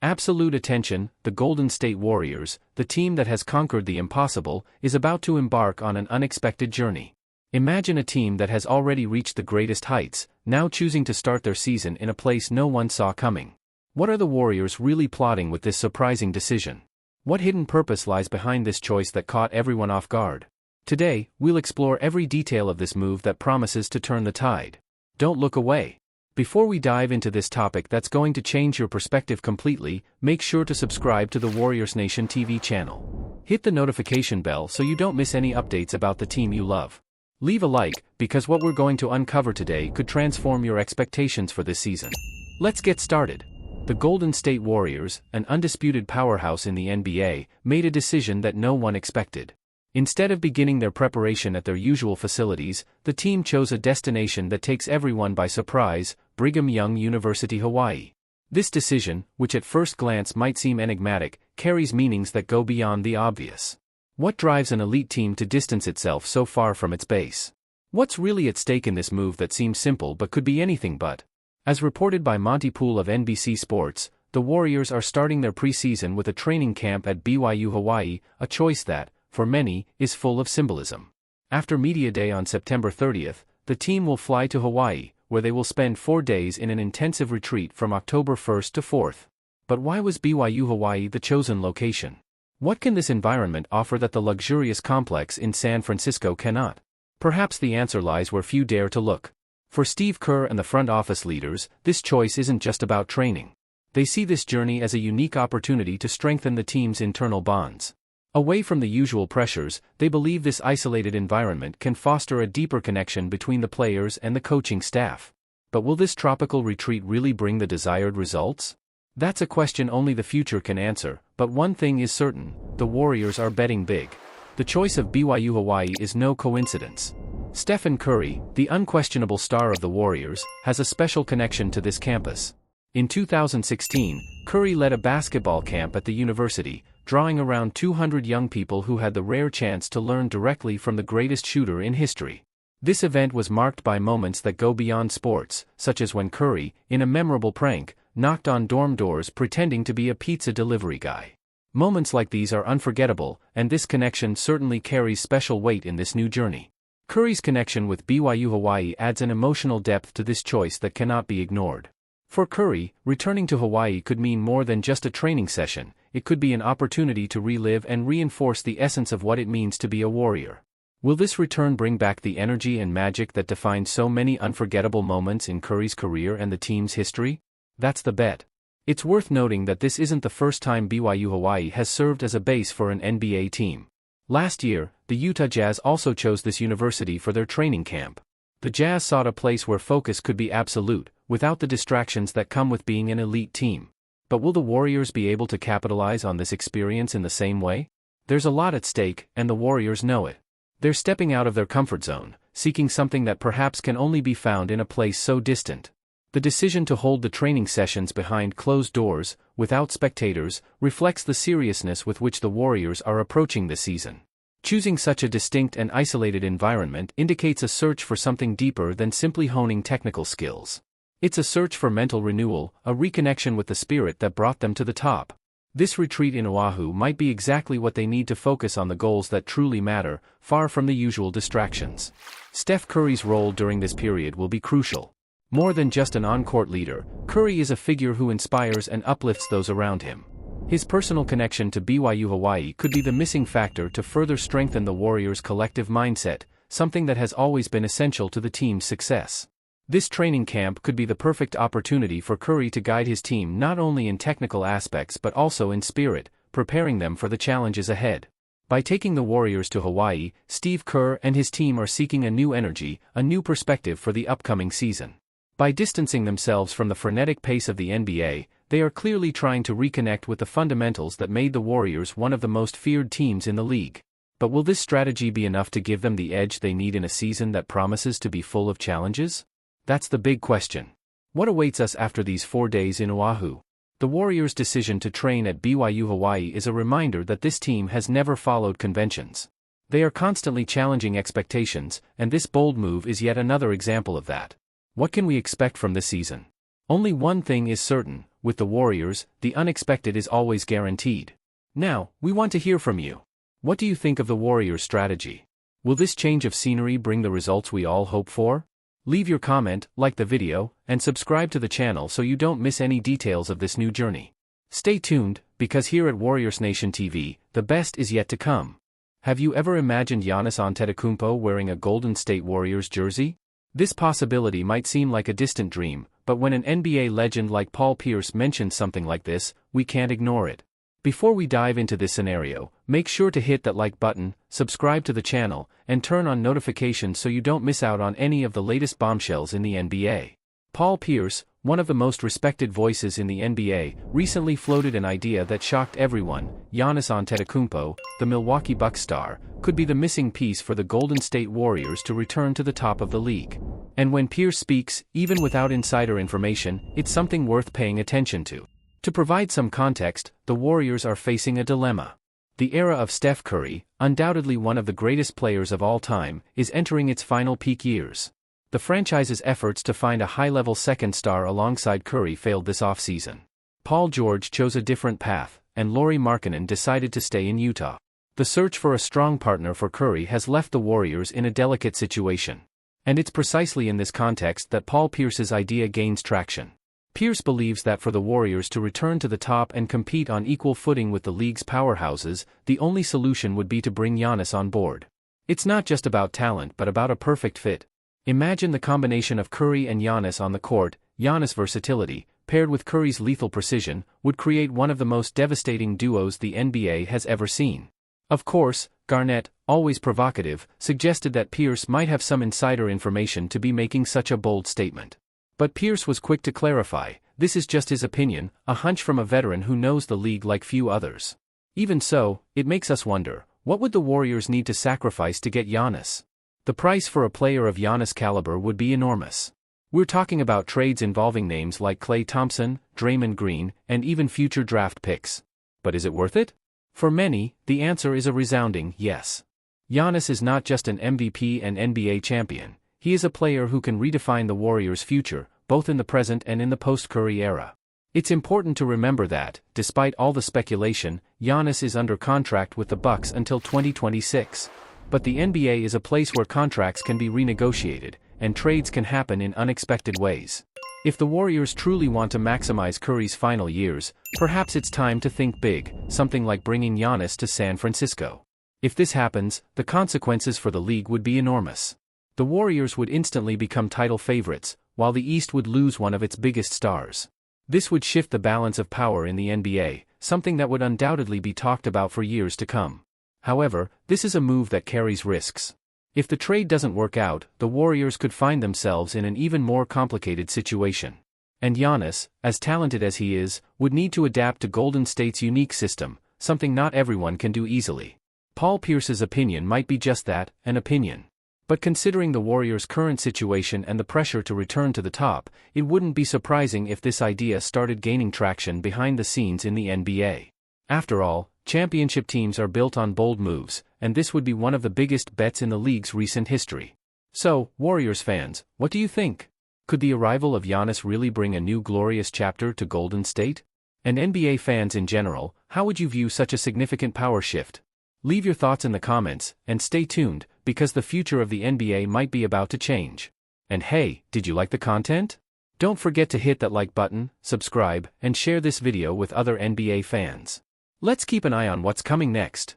Absolute attention, the Golden State Warriors, the team that has conquered the impossible, is about to embark on an unexpected journey. Imagine a team that has already reached the greatest heights, now choosing to start their season in a place no one saw coming. What are the Warriors really plotting with this surprising decision? What hidden purpose lies behind this choice that caught everyone off guard? Today, we'll explore every detail of this move that promises to turn the tide. Don't look away. Before we dive into this topic that's going to change your perspective completely, make sure to subscribe to the Warriors Nation TV channel. Hit the notification bell so you don't miss any updates about the team you love. Leave a like, because what we're going to uncover today could transform your expectations for this season. Let's get started. The Golden State Warriors, an undisputed powerhouse in the NBA, made a decision that no one expected. Instead of beginning their preparation at their usual facilities, the team chose a destination that takes everyone by surprise: Brigham Young University, Hawaii. This decision, which at first glance might seem enigmatic, carries meanings that go beyond the obvious. What drives an elite team to distance itself so far from its base? What's really at stake in this move that seems simple but could be anything but? As reported by Monty Poole of NBC Sports, the Warriors are starting their preseason with a training camp at BYU, Hawaii, a choice that, for many, is full of symbolism. After Media Day on September 30th, the team will fly to Hawaii, where they will spend 4 days in an intensive retreat from October 1st to 4th. But why was BYU Hawaii the chosen location? What can this environment offer that the luxurious complex in San Francisco cannot? Perhaps the answer lies where few dare to look. For Steve Kerr and the front office leaders, this choice isn't just about training. They see this journey as a unique opportunity to strengthen the team's internal bonds. Away from the usual pressures, they believe this isolated environment can foster a deeper connection between the players and the coaching staff. But will this tropical retreat really bring the desired results? That's a question only the future can answer, but one thing is certain: the Warriors are betting big. The choice of BYU Hawaii is no coincidence. Stephen Curry, the unquestionable star of the Warriors, has a special connection to this campus. In 2016, Curry led a basketball camp at the university, drawing around 200 young people who had the rare chance to learn directly from the greatest shooter in history. This event was marked by moments that go beyond sports, such as when Curry, in a memorable prank, knocked on dorm doors pretending to be a pizza delivery guy. Moments like these are unforgettable, and this connection certainly carries special weight in this new journey. Curry's connection with BYU Hawaii adds an emotional depth to this choice that cannot be ignored. For Curry, returning to Hawaii could mean more than just a training session. It could be an opportunity to relive and reinforce the essence of what it means to be a Warrior. Will this return bring back the energy and magic that defined so many unforgettable moments in Curry's career and the team's history? That's the bet. It's worth noting that this isn't the first time BYU Hawaii has served as a base for an NBA team. Last year, the Utah Jazz also chose this university for their training camp. The Jazz sought a place where focus could be absolute, without the distractions that come with being an elite team. But will the Warriors be able to capitalize on this experience in the same way? There's a lot at stake, and the Warriors know it. They're stepping out of their comfort zone, seeking something that perhaps can only be found in a place so distant. The decision to hold the training sessions behind closed doors, without spectators, reflects the seriousness with which the Warriors are approaching this season. Choosing such a distinct and isolated environment indicates a search for something deeper than simply honing technical skills. It's a search for mental renewal, a reconnection with the spirit that brought them to the top. This retreat in Oahu might be exactly what they need to focus on the goals that truly matter, far from the usual distractions. Steph Curry's role during this period will be crucial. More than just an on-court leader, Curry is a figure who inspires and uplifts those around him. His personal connection to BYU Hawaii could be the missing factor to further strengthen the Warriors' collective mindset, something that has always been essential to the team's success. This training camp could be the perfect opportunity for Curry to guide his team not only in technical aspects but also in spirit, preparing them for the challenges ahead. By taking the Warriors to Hawaii, Steve Kerr and his team are seeking a new energy, a new perspective for the upcoming season. By distancing themselves from the frenetic pace of the NBA, they are clearly trying to reconnect with the fundamentals that made the Warriors one of the most feared teams in the league. But will this strategy be enough to give them the edge they need in a season that promises to be full of challenges? That's the big question. What awaits us after these 4 days in Oahu? The Warriors' decision to train at BYU Hawaii is a reminder that this team has never followed conventions. They are constantly challenging expectations, and this bold move is yet another example of that. What can we expect from this season? Only one thing is certain: with the Warriors, the unexpected is always guaranteed. Now, we want to hear from you. What do you think of the Warriors' strategy? Will this change of scenery bring the results we all hope for? Leave your comment, like the video, and subscribe to the channel so you don't miss any details of this new journey. Stay tuned, because here at Warriors Nation TV, the best is yet to come. Have you ever imagined Giannis Antetokounmpo wearing a Golden State Warriors jersey? This possibility might seem like a distant dream, but when an NBA legend like Paul Pierce mentions something like this, we can't ignore it. Before we dive into this scenario, make sure to hit that like button, subscribe to the channel, and turn on notifications so you don't miss out on any of the latest bombshells in the NBA. Paul Pierce, one of the most respected voices in the NBA, recently floated an idea that shocked everyone. Giannis Antetokounmpo, the Milwaukee Bucks star, could be the missing piece for the Golden State Warriors to return to the top of the league. And when Pierce speaks, even without insider information, it's something worth paying attention to. To provide some context, the Warriors are facing a dilemma. The era of Steph Curry, undoubtedly one of the greatest players of all time, is entering its final peak years. The franchise's efforts to find a high-level second star alongside Curry failed this offseason. Paul George chose a different path, and Lauri Markkanen decided to stay in Utah. The search for a strong partner for Curry has left the Warriors in a delicate situation. And it's precisely in this context that Paul Pierce's idea gains traction. Pierce believes that for the Warriors to return to the top and compete on equal footing with the league's powerhouses, the only solution would be to bring Giannis on board. It's not just about talent but about a perfect fit. Imagine the combination of Curry and Giannis on the court. Giannis' versatility, paired with Curry's lethal precision, would create one of the most devastating duos the NBA has ever seen. Of course, Garnett, always provocative, suggested that Pierce might have some insider information to be making such a bold statement. But Pierce was quick to clarify, this is just his opinion, a hunch from a veteran who knows the league like few others. Even so, it makes us wonder, what would the Warriors need to sacrifice to get Giannis? The price for a player of Giannis' caliber would be enormous. We're talking about trades involving names like Klay Thompson, Draymond Green, and even future draft picks. But is it worth it? For many, the answer is a resounding yes. Giannis is not just an MVP and NBA champion. He is a player who can redefine the Warriors' future, both in the present and in the post-Curry era. It's important to remember that, despite all the speculation, Giannis is under contract with the Bucks until 2026. But the NBA is a place where contracts can be renegotiated, and trades can happen in unexpected ways. If the Warriors truly want to maximize Curry's final years, perhaps it's time to think big, something like bringing Giannis to San Francisco. If this happens, the consequences for the league would be enormous. The Warriors would instantly become title favorites, while the East would lose one of its biggest stars. This would shift the balance of power in the NBA, something that would undoubtedly be talked about for years to come. However, this is a move that carries risks. If the trade doesn't work out, the Warriors could find themselves in an even more complicated situation. And Giannis, as talented as he is, would need to adapt to Golden State's unique system, something not everyone can do easily. Paul Pierce's opinion might be just that, an opinion. But considering the Warriors' current situation and the pressure to return to the top, it wouldn't be surprising if this idea started gaining traction behind the scenes in the NBA. After all, championship teams are built on bold moves, and this would be one of the biggest bets in the league's recent history. So, Warriors fans, what do you think? Could the arrival of Giannis really bring a new glorious chapter to Golden State? And NBA fans in general, how would you view such a significant power shift? Leave your thoughts in the comments, and stay tuned, because the future of the NBA might be about to change. And hey, did you like the content? Don't forget to hit that like button, subscribe, and share this video with other NBA fans. Let's keep an eye on what's coming next.